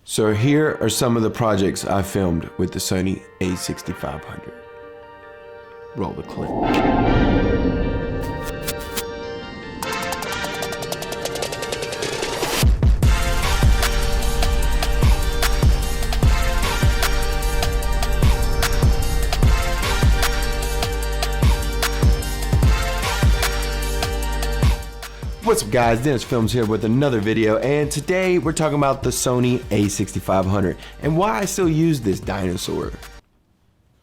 So here are some of the projects I filmed with the Sony A6500. Roll the clip. What's up guys, Dennis Films here with another video, and today we're talking about the Sony A6500 and why I still use this dinosaur.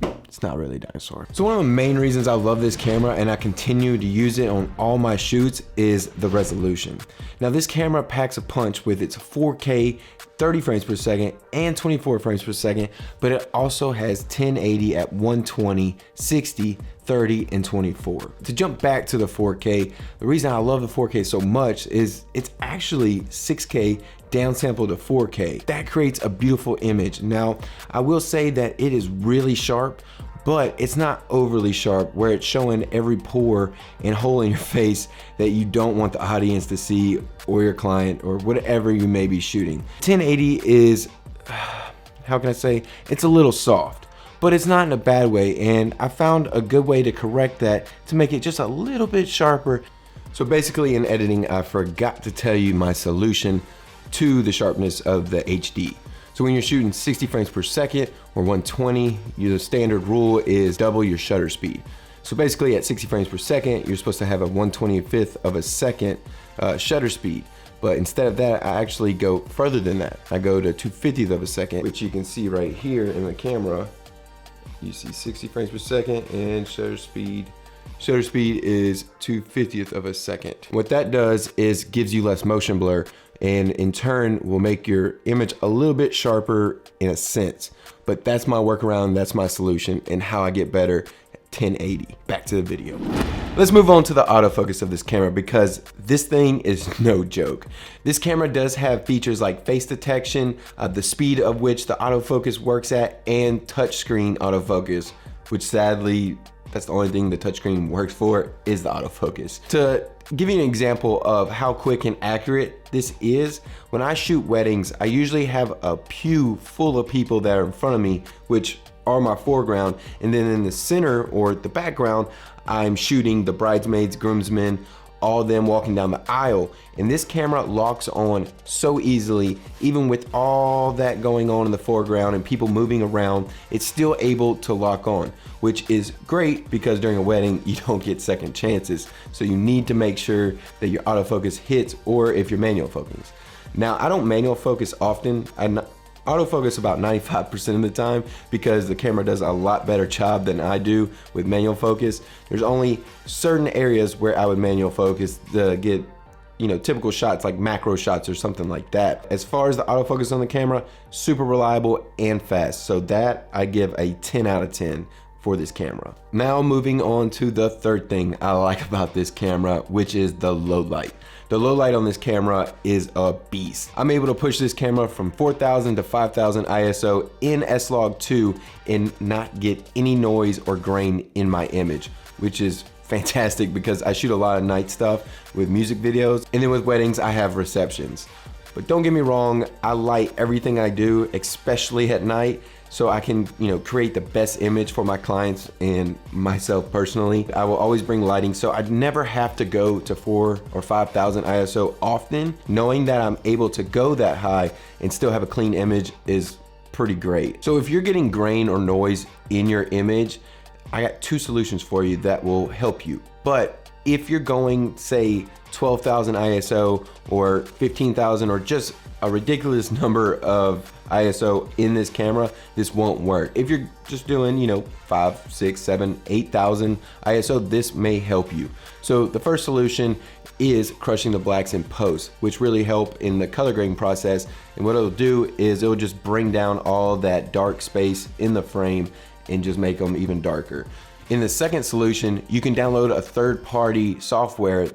It's not really a dinosaur. So one of the main reasons I love this camera and I continue to use it on all my shoots is the resolution. Now this camera packs a punch with its 4K 30 frames per second and 24 frames per second, but it also has 1080 at 120, 60, 30, and 24. To jump back to the 4K, the reason I love the 4K so much is it's actually 6K downsampled to 4K. That creates a beautiful image. Now, I will say that it is really sharp, but it's not overly sharp where it's showing every pore and hole in your face that you don't want the audience to see, or your client, or whatever you may be shooting. 1080 is, how can I say, it's a little soft, but it's not in a bad way, and I found a good way to correct that to make it just a little bit sharper. So basically in editing, I forgot to tell you my solution to the sharpness of the HD. So when you're shooting 60 frames per second or 120, the standard rule is double your shutter speed. So basically at 60 frames per second, you're supposed to have a 1/25th of a second shutter speed. But instead of that, I actually go further than that. I go to 2/50th of a second, which you can see right here in the camera. You see 60 frames per second and shutter speed. Shutter speed is 2/50th of a second. What that does is gives you less motion blur, and in turn will make your image a little bit sharper in a sense. But that's my workaround, that's my solution, and how I get better at 1080. Back to the video. Let's move on to the autofocus of this camera, because this thing is no joke. This camera does have features like face detection, the speed of which the autofocus works at, and touchscreen autofocus, which sadly, that's the only thing the touchscreen works for, is the autofocus. To give you an example of how quick and accurate this is, when I shoot weddings, I usually have a pew full of people that are in front of me, which are my foreground, and then in the center or the background, I'm shooting the bridesmaids, groomsmen, all them walking down the aisle. And this camera locks on so easily, even with all that going on in the foreground and people moving around, it's still able to lock on, which is great because during a wedding, you don't get second chances. So you need to make sure that your autofocus hits, or if you're manual focus. Now, I don't manual focus often. I autofocus about 95% of the time because the camera does a lot better job than I do with manual focus. There's only certain areas where I would manual focus to get, typical shots like macro shots or something like that. As far as the autofocus on the camera, super reliable and fast. So that I give a 10 out of 10 for this camera. Now moving on to the third thing I like about this camera, which is the low light. The low light on this camera is a beast. I'm able to push this camera from 4000 to 5000 ISO in S-Log2 and not get any noise or grain in my image, which is fantastic because I shoot a lot of night stuff with music videos, and then with weddings I have receptions. But don't get me wrong, I light everything I do, especially at night, so I can, create the best image for my clients and myself personally. I will always bring lighting, so I'd never have to go to 4,000 or 5,000 ISO often. Knowing that I'm able to go that high and still have a clean image is pretty great. So if you're getting grain or noise in your image, I got two solutions for you that will help you. But if you're going, say, 12,000 ISO or 15,000 or just a ridiculous number of ISO in this camera, this won't work. If you're just doing, 5, 6, 7, 8,000 ISO, this may help you. So the first solution is crushing the blacks in post, which really help in the color grading process. And what it'll do is it'll just bring down all that dark space in the frame and just make them even darker. In the second solution, you can download a third-party software,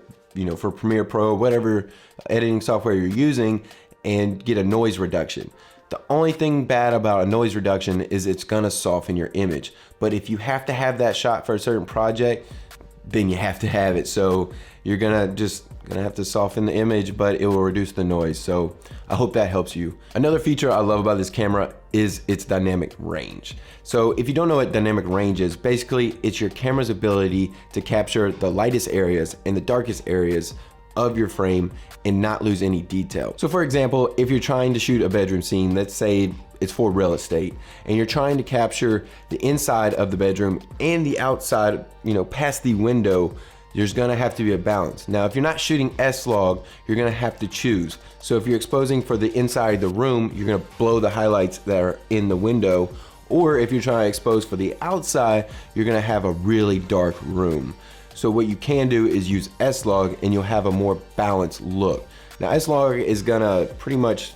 for Premiere Pro, whatever editing software you're using, and get a noise reduction. The only thing bad about a noise reduction is it's gonna soften your image. But if you have to have that shot for a certain project, then you have to have it. So you're gonna have to soften the image, but it will reduce the noise. So I hope that helps you. Another feature I love about this camera is its dynamic range. So if you don't know what dynamic range is, basically it's your camera's ability to capture the lightest areas and the darkest areas of your frame and not lose any detail. So for example, if you're trying to shoot a bedroom scene, let's say it's for real estate, and you're trying to capture the inside of the bedroom and the outside, past the window, there's gonna have to be a balance. Now, if you're not shooting S-Log, you're gonna have to choose. So if you're exposing for the inside of the room, you're gonna blow the highlights that are in the window. Or if you're trying to expose for the outside, you're gonna have a really dark room. So what you can do is use S-Log and you'll have a more balanced look. Now S-Log is gonna pretty much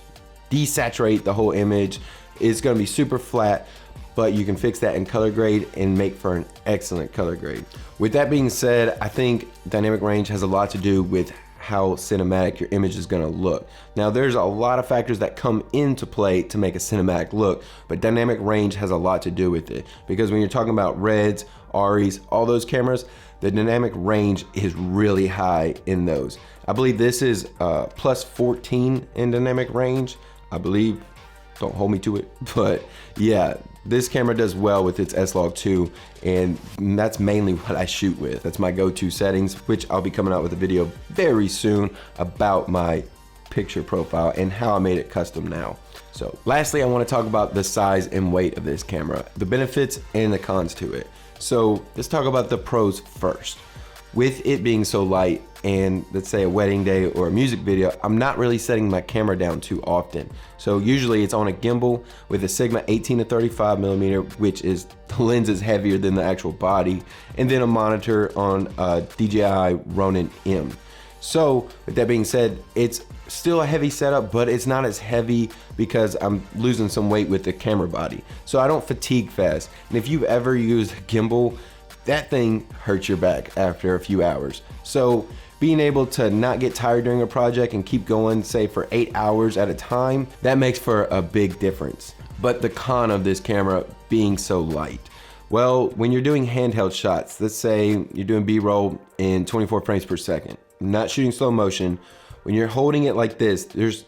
desaturate the whole image. It's gonna be super flat, but you can fix that in color grade and make for an excellent color grade. With that being said, I think dynamic range has a lot to do with how cinematic your image is gonna look. Now there's a lot of factors that come into play to make a cinematic look, but dynamic range has a lot to do with it. Because when you're talking about Reds, Aries, all those cameras, the dynamic range is really high in those. I believe this is plus 14 in dynamic range, I believe. Don't hold me to it, but yeah, this camera does well with its S-Log 2, and that's mainly what I shoot with. That's my go-to settings, which I'll be coming out with a video very soon about my picture profile and how I made it custom now. So lastly, I want to talk about the size and weight of this camera, the benefits and the cons to it. So let's talk about the pros first. With it being so light, and let's say a wedding day or a music video, I'm not really setting my camera down too often. So usually it's on a gimbal with a Sigma 18 to 35 millimeter, which is, the lens is heavier than the actual body, and then a monitor on a DJI Ronin M. So with that being said, it's still a heavy setup, but it's not as heavy because I'm losing some weight with the camera body. So I don't fatigue fast. And if you've ever used a gimbal, that thing hurts your back after a few hours. So being able to not get tired during a project and keep going, say for 8 hours at a time, that makes for a big difference. But the con of this camera being so light. Well, when you're doing handheld shots, let's say you're doing B-roll in 24 frames per second, not shooting slow motion, when you're holding it like this, there's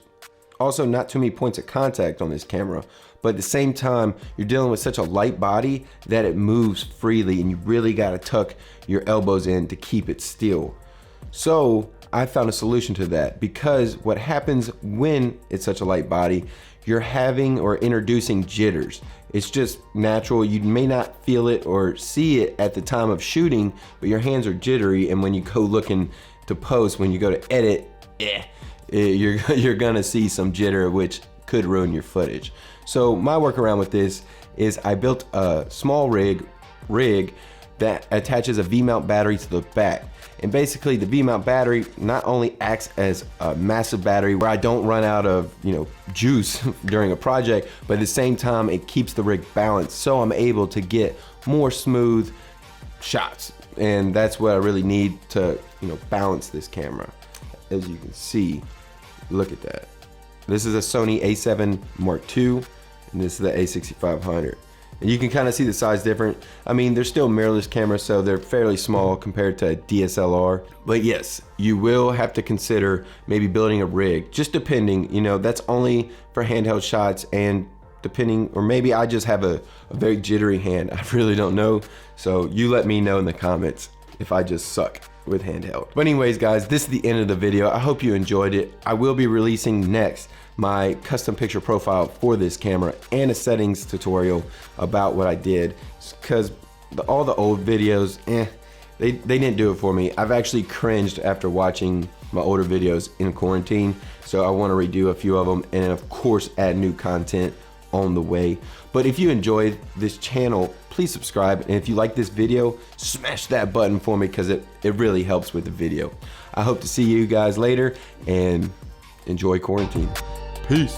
also not too many points of contact on this camera, but at the same time, you're dealing with such a light body that it moves freely and you really gotta tuck your elbows in to keep it still. So I found a solution to that, because what happens when it's such a light body, you're having or introducing jitters. It's just natural. You may not feel it or see it at the time of shooting, but your hands are jittery, and when you go looking to post, when you go to edit, you're gonna see some jitter, which could ruin your footage. So my workaround with this is I built a small rig that attaches a V-mount battery to the back. And basically the V-mount battery not only acts as a massive battery where I don't run out of juice during a project, but at the same time it keeps the rig balanced, so I'm able to get more smooth shots. And that's what I really need to balance this camera. As you can see, look at that. This is a Sony A7 Mark II, and this is the A6500. And you can kind of see the size different. I mean, they're still mirrorless cameras, so they're fairly small compared to a DSLR. But yes, you will have to consider maybe building a rig, just depending, that's only for handheld shots, and depending, or maybe I just have a very jittery hand. I really don't know. So you let me know in the comments if I just suck with handheld. But anyways, guys, this is the end of the video. I hope you enjoyed it. I will be releasing next my custom picture profile for this camera and a settings tutorial about what I did, because all the old videos, they didn't do it for me. I've actually cringed after watching my older videos in quarantine, so I want to redo a few of them, and of course add new content on the way. But if you enjoyed this channel, please subscribe, and if you like this video, smash that button for me, because it really helps with the video. I hope to see you guys later, and enjoy quarantine. Peace.